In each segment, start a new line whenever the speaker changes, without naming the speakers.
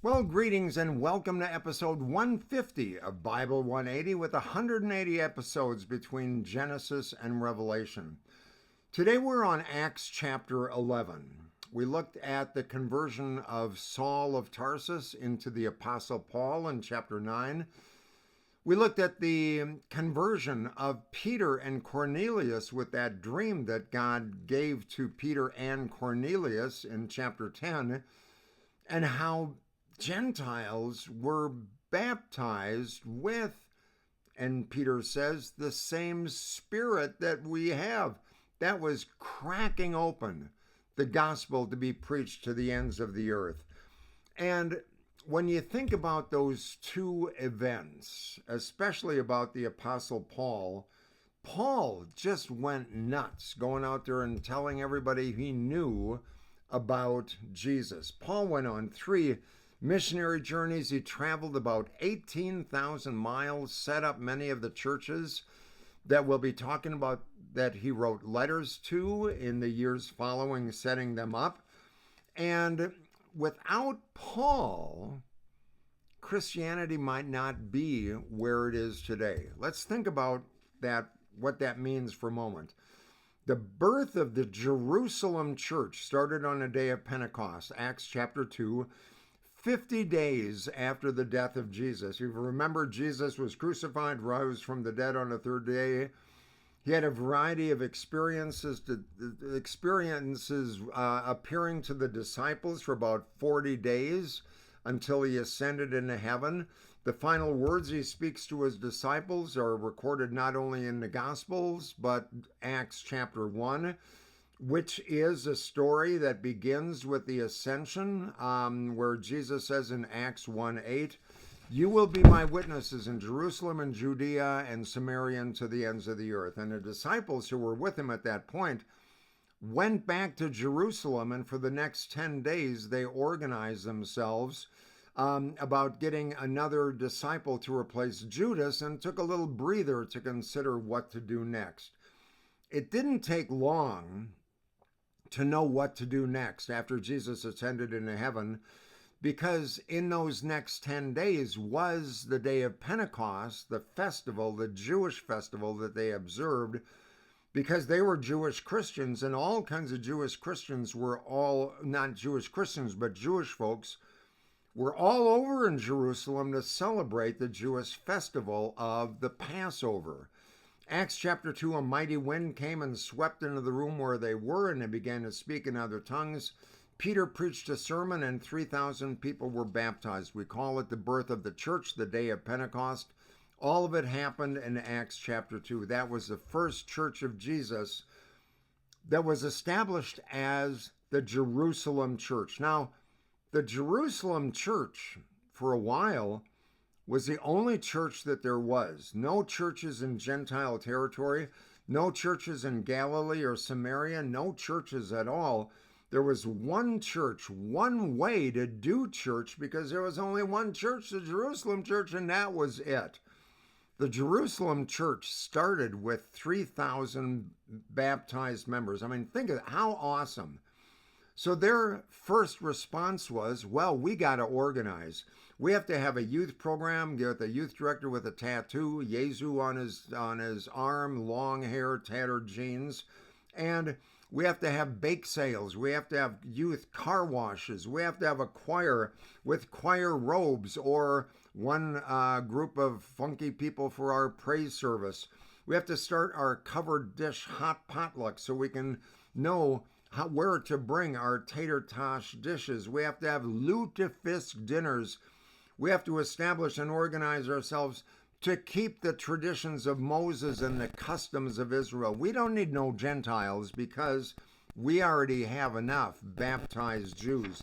Well, greetings and welcome to episode 150 of Bible 180 with 180 episodes between Genesis and Revelation. Today we're on Acts chapter 11. We looked at the conversion of Saul of Tarsus into the Apostle Paul in chapter 9. We looked at the conversion of Peter and Cornelius with that dream that God gave to Peter and Cornelius in chapter 10, and how Gentiles were baptized with, and Peter says, the same spirit that we have. That was cracking open the gospel to be preached to the ends of the earth. And when you think about those two events, especially about the Apostle Paul, Paul just went nuts going out there and telling everybody he knew about Jesus. Paul went on 3 missionary journeys. He traveled about 18,000 miles, set up many of the churches that we'll be talking about that he wrote letters to in the years following, setting them up. And without Paul, Christianity might not be where it is today. Let's think about that, what that means for a moment. The birth of the Jerusalem church started on a day of Pentecost, Acts chapter 2, 50 days after the death of Jesus. You remember Jesus was crucified, rose from the dead on the third day. He had a variety of experiences appearing to the disciples for about 40 days until he ascended into heaven. The final words he speaks to his disciples are recorded not only in the Gospels, but Acts chapter 1, which is a story that begins with the ascension, where Jesus says in Acts 1:8, "You will be my witnesses in Jerusalem and Judea and Samaria and to the ends of the earth." And the disciples who were with him at that point went back to Jerusalem, and for the next 10 days they organized themselves about getting another disciple to replace Judas, and took a little breather to consider what to do next. It didn't take long to know what to do next after Jesus ascended into heaven, because in those next 10 days was the day of Pentecost, the festival, the Jewish festival that they observed, because they were Jewish Christians, and all kinds of Jewish Christians were all, not Jewish Christians, but Jewish folks, were all over in Jerusalem to celebrate the Jewish festival of the Passover. Acts chapter 2, a mighty wind came and swept into the room where they were, and they began to speak in other tongues. Peter preached a sermon, and 3,000 people were baptized. We call it the birth of the church, the day of Pentecost. All of it happened in Acts chapter 2. That was the first church of Jesus that was established as the Jerusalem church. Now, the Jerusalem church, for a while, was the only church that there was. No churches in Gentile territory, no churches in Galilee or Samaria, no churches at all. There was one church, one way to do church, because there was only one church, the Jerusalem church, and that was it. The Jerusalem church started with 3,000 baptized members. I mean, think of how awesome. So their first response was, well, we got to organize. We have to have a youth program, get the youth director with a tattoo, Yezu on his arm, long hair, tattered jeans. And we have to have bake sales. We have to have youth car washes. We have to have a choir with choir robes, or one group of funky people for our praise service. We have to start our covered dish hot potluck so we can know where to bring our tater tosh dishes. We have to have lutefisk dinners. We have to establish and organize ourselves to keep the traditions of Moses and the customs of Israel. We don't need no Gentiles, because we already have enough baptized Jews.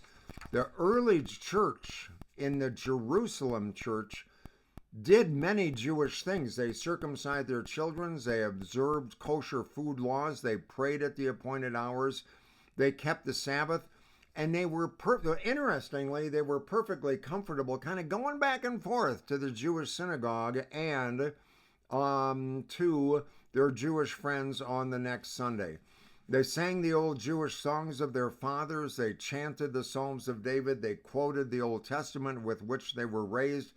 The early church in the Jerusalem church did many Jewish things. They circumcised their children. They observed kosher food laws. They prayed at the appointed hours. They kept the Sabbath. And they were, interestingly, they were perfectly comfortable kind of going back and forth to the Jewish synagogue and to their Jewish friends on the next Sunday. They sang the old Jewish songs of their fathers. They chanted the Psalms of David. They quoted the Old Testament with which they were raised.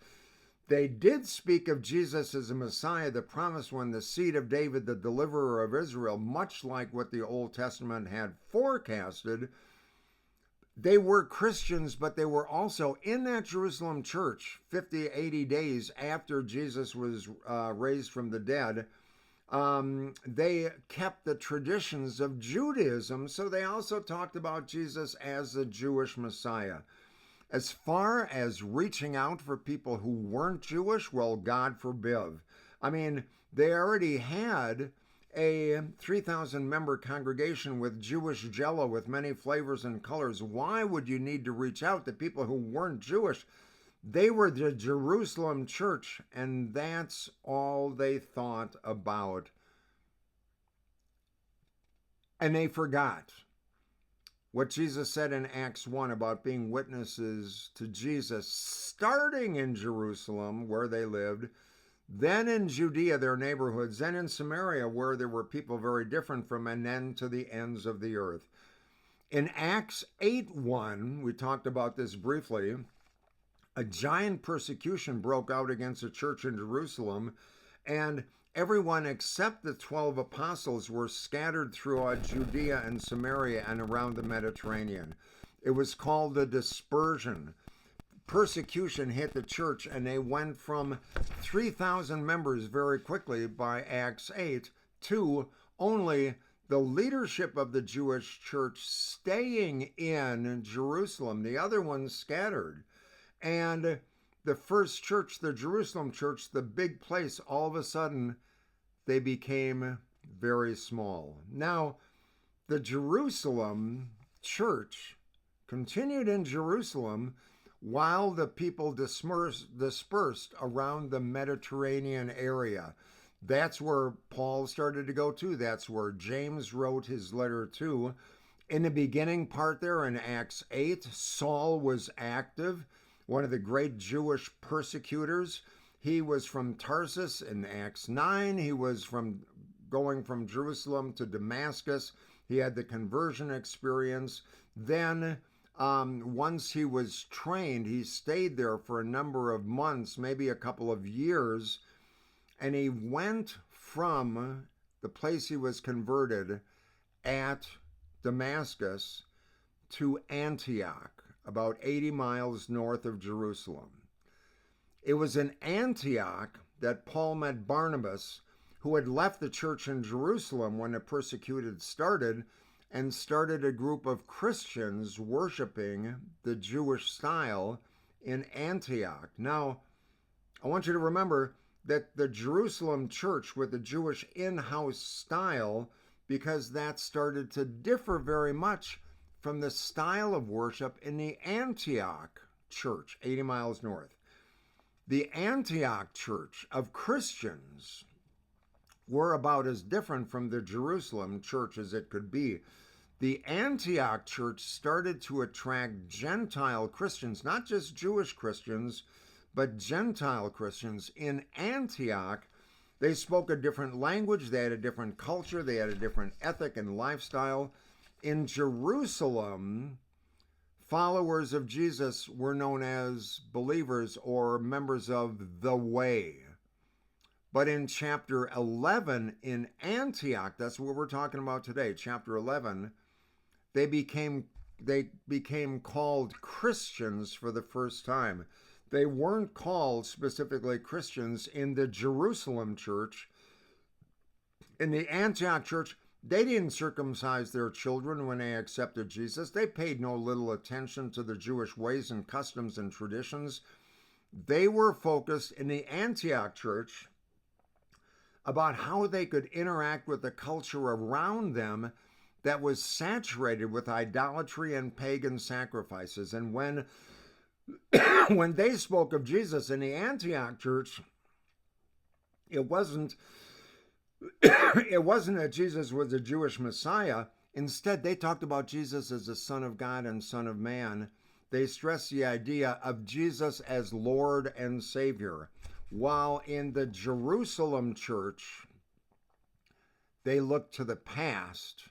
They did speak of Jesus as a Messiah, the promised one, the seed of David, the deliverer of Israel, much like what the Old Testament had forecasted. They were Christians, but they were also in that Jerusalem church 50, 80 days after Jesus was raised from the dead. They kept the traditions of Judaism, so they also talked about Jesus as the Jewish Messiah. As far as reaching out for people who weren't Jewish, well, God forbid. I mean, they already had a 3,000 member congregation with Jewish jello with many flavors and colors. Why would you need to reach out to people who weren't Jewish? They were the Jerusalem church, and that's all they thought about. And they forgot what Jesus said in Acts 1 about being witnesses to Jesus, starting in Jerusalem, where they lived, then in Judea, their neighborhoods, then in Samaria, where there were people very different from, and then to the ends of the earth. In Acts 8:1, we talked about this briefly, a giant persecution broke out against the church in Jerusalem, and everyone except the 12 apostles were scattered throughout Judea and Samaria and around the Mediterranean. It was called the dispersion. Persecution hit the church, and they went from 3,000 members very quickly by Acts 8 to only the leadership of the Jewish church staying in Jerusalem. The other ones scattered. And the first church, the Jerusalem church, the big place, all of a sudden, they became very small. Now, the Jerusalem church continued in Jerusalem while the people dispersed around the Mediterranean area. That's where Paul started to go to. That's where James wrote his letter to. In the beginning part there in Acts 8, Saul was active, one of the great Jewish persecutors. He was from Tarsus. In Acts 9. He was going from Jerusalem to Damascus. He had the conversion experience. Then once he was trained, he stayed there for a number of months, maybe a couple of years, and he went from the place he was converted at Damascus to Antioch, about 80 miles north of Jerusalem. It was in Antioch that Paul met Barnabas, who had left the church in Jerusalem when the persecution started, and started a group of Christians worshiping the Jewish style in Antioch. Now, I want you to remember that the Jerusalem church with the Jewish in-house style, because that started to differ very much from the style of worship in the Antioch church, 80 miles north. The Antioch church of Christians were about as different from the Jerusalem church as it could be. The Antioch church started to attract Gentile Christians, not just Jewish Christians, but Gentile Christians. In Antioch, they spoke a different language, they had a different culture, they had a different ethic and lifestyle. In Jerusalem, followers of Jesus were known as believers or members of the way. But in chapter 11 in Antioch, that's what we're talking about today, chapter 11, they became called Christians for the first time. They weren't called specifically Christians in the Jerusalem church. In the Antioch church, they didn't circumcise their children when they accepted Jesus. They paid no little attention to the Jewish ways and customs and traditions. They were focused in the Antioch church about how they could interact with the culture around them that was saturated with idolatry and pagan sacrifices. And when they spoke of Jesus in the Antioch church, it wasn't that Jesus was a Jewish Messiah. Instead, they talked about Jesus as the Son of God and Son of Man. They stressed the idea of Jesus as Lord and Savior. While in the Jerusalem church, they looked to the past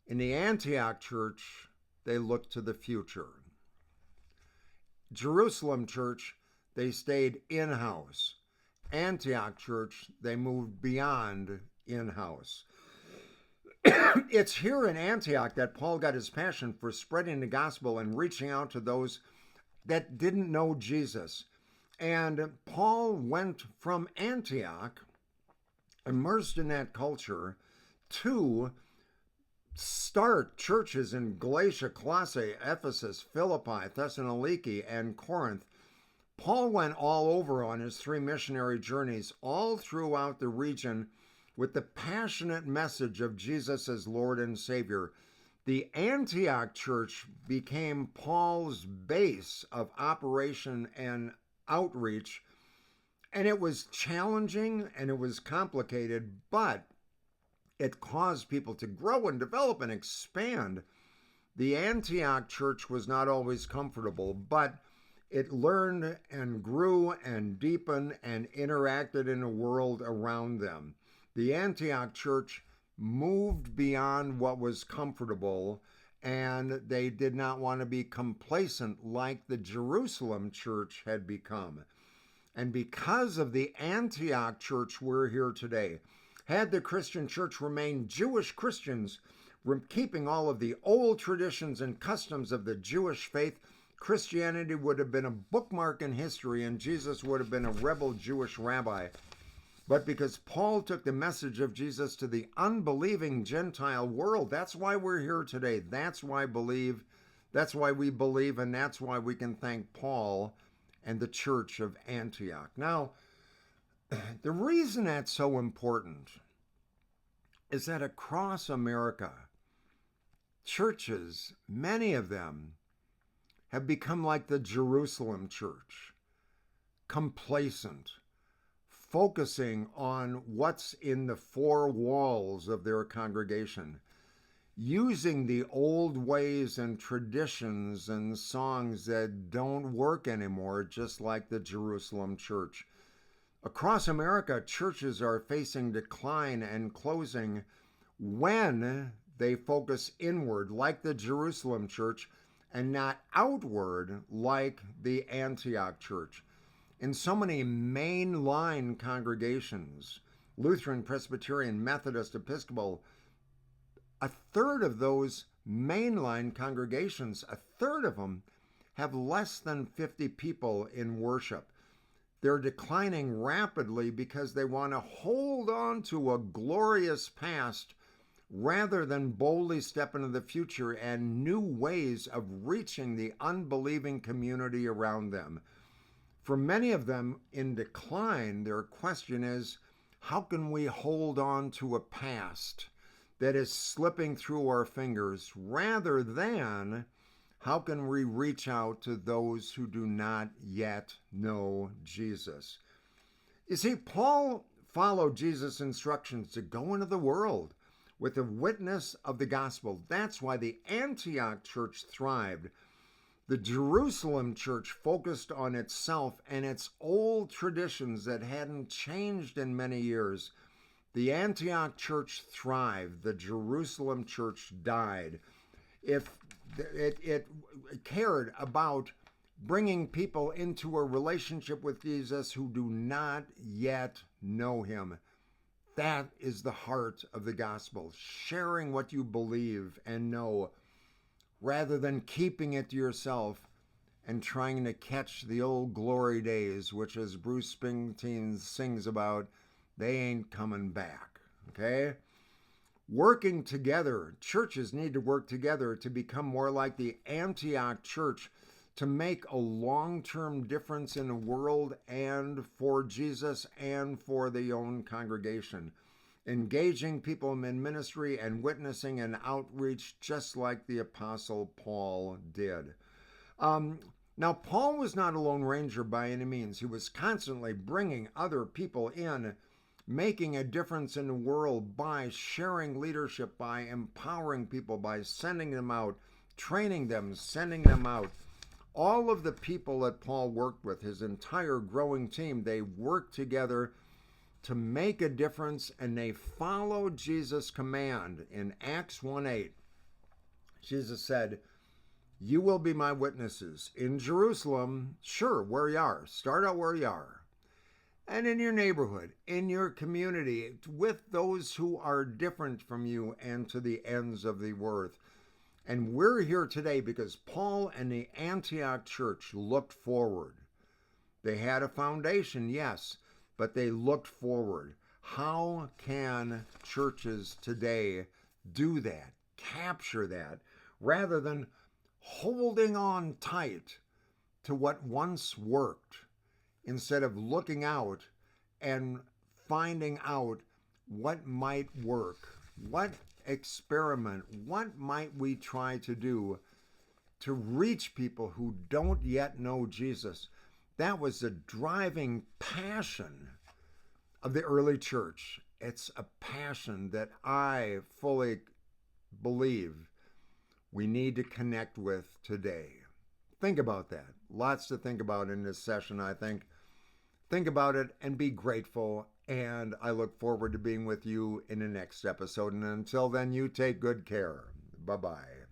In the Antioch church, they looked to the future. Jerusalem church, they stayed in-house. Antioch church, they moved beyond in-house. It's here in Antioch that Paul got his passion for spreading the gospel and reaching out to those that didn't know Jesus. And Paul went from Antioch, immersed in that culture, to start churches in Galatia, Colossae, Ephesus, Philippi, Thessaloniki, and Corinth. Paul went all over on his 3 missionary journeys all throughout the region with the passionate message of Jesus as Lord and Savior. The Antioch church became Paul's base of operation and outreach, and it was challenging and it was complicated, but it caused people to grow and develop and expand. The Antioch church was not always comfortable, but it learned and grew and deepened and interacted in the world around them. The Antioch church moved beyond what was comfortable, and they did not want to be complacent like the Jerusalem church had become. And because of the Antioch church, we're here today. Had the Christian church remained Jewish Christians, keeping all of the old traditions and customs of the Jewish faith, Christianity would have been a bookmark in history, and Jesus would have been a rebel Jewish rabbi. But because Paul took the message of Jesus to the unbelieving Gentile world, that's why we're here today. That's why we believe, and that's why we can thank Paul and the church of Antioch. Now, the reason that's so important is that across America, churches, many of them, have become like the Jerusalem church, complacent, focusing on what's in the 4 walls of their congregation, using the old ways and traditions and songs that don't work anymore, just like the Jerusalem church. Across America, churches are facing decline and closing when they focus inward, like the Jerusalem church, and not outward, like the Antioch church. In so many mainline congregations, Lutheran, Presbyterian, Methodist, Episcopal, a third of those mainline congregations, a third of them, have less than 50 people in worship. They're declining rapidly because they want to hold on to a glorious past rather than boldly step into the future and new ways of reaching the unbelieving community around them. For many of them in decline, their question is, how can we hold on to a past that is slipping through our fingers rather than how can we reach out to those who do not yet know Jesus? You see, Paul followed Jesus' instructions to go into the world with a witness of the gospel. That's why the Antioch church thrived. The Jerusalem church focused on itself and its old traditions that hadn't changed in many years. The Antioch church thrived. The Jerusalem church died. If it cared about bringing people into a relationship with Jesus who do not yet know him. That is the heart of the gospel, sharing what you believe and know rather than keeping it to yourself and trying to catch the old glory days, which, as Bruce Springsteen sings about, they ain't coming back, okay? Working together, churches need to work together to become more like the Antioch church, to make a long-term difference in the world and for Jesus and for the own congregation. Engaging people in ministry and witnessing and outreach just like the Apostle Paul did. Now, Paul was not a lone ranger by any means. He was constantly bringing other people in, making a difference in the world by sharing leadership, by empowering people, by sending them out, training them, sending them out. All of the people that Paul worked with, his entire growing team, they worked together to make a difference, and they followed Jesus' command in Acts 1:8. Jesus said, "You will be my witnesses in Jerusalem," sure, where you are. Start out where you are. And in your neighborhood, in your community, with those who are different from you, and to the ends of the earth. And we're here today because Paul and the Antioch church looked forward. They had a foundation, yes, but they looked forward. How can churches today do that, capture that, rather than holding on tight to what once worked, instead of looking out and finding out what might work, what experiment, what might we try to do to reach people who don't yet know Jesus? That was the driving passion of the early church. It's a passion that I fully believe we need to connect with today. Think about that. Lots to think about in this session, I think. Think about it and be grateful. And I look forward to being with you in the next episode. And until then, you take good care. Bye-bye.